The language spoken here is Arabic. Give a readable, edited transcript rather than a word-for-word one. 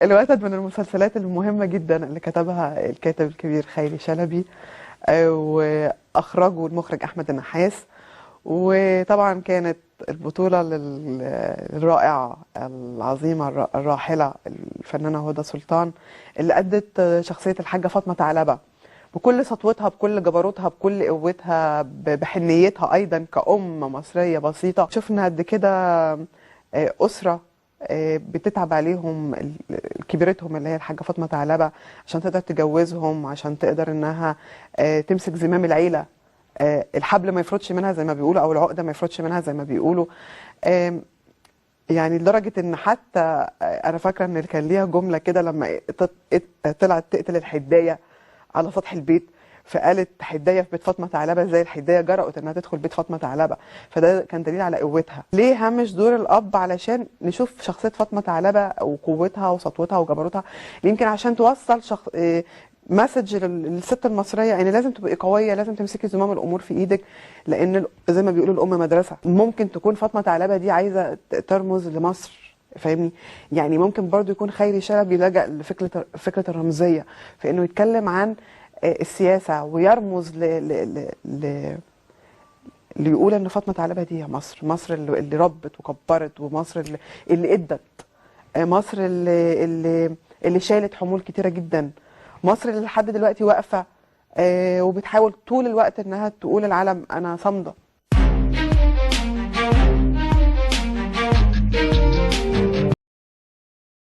الوتد من المسلسلات المهمة جدا اللي كتبها الكاتب الكبير خيري شلبي، وأخرجه المخرج أحمد النحاس. وطبعا كانت البطولة للرائعة العظيمة الراحلة الفنانة هدى سلطان، اللي أدت شخصية الحاجة فاطمة ثعلبة بكل سطوتها، بكل جبروتها، بكل قوتها، بحنيتها أيضا كأم مصرية بسيطة. شفنا قد كده أسرة بتتعب عليهم كبيرتهم اللي هي الحاجة فاطمة ثعلبة عشان تقدر تجوزهم، عشان تقدر انها تمسك زمام العيلة، الحبل ما يفرطش منها زي ما بيقولوا، او العقدة ما يفرطش منها زي ما بيقولوا. يعني لدرجة ان حتى انا فاكرة ان كان ليها جملة كده لما طلعت تقتل الحداية على سطح البيت، فقالت حدايه في بيت فاطمه ثعلبه زي الحدايه جرأت انها تدخل بيت فاطمه ثعلبه. فده كان دليل على قوتها. ليه هامش دور الاب؟ علشان نشوف شخصيه فاطمه ثعلبه وقوتها وسطوتها وجبروتها، يمكن عشان توصل مسج للست المصريه ان لازم تبقي قويه، لازم تمسكي زمام الامور في ايدك، لان زي ما بيقولوا الام مدرسه. ممكن تكون فاطمه ثعلبه دي عايزه ترمز لمصر، فاهمني؟ يعني ممكن برضو يكون خيري شلبي لجأ لفكره الرمزيه في انه يتكلم عن السياسه ويرمز اللي يقول ان فاطمه ثعلبه دي هي مصر، مصر اللي ربت وكبرت، ومصر اللي ادت، مصر اللي شالت حمول كتيره جدا، مصر اللي لحد دلوقتي واقفه وبتحاول طول الوقت انها تقول العالم انا صامده.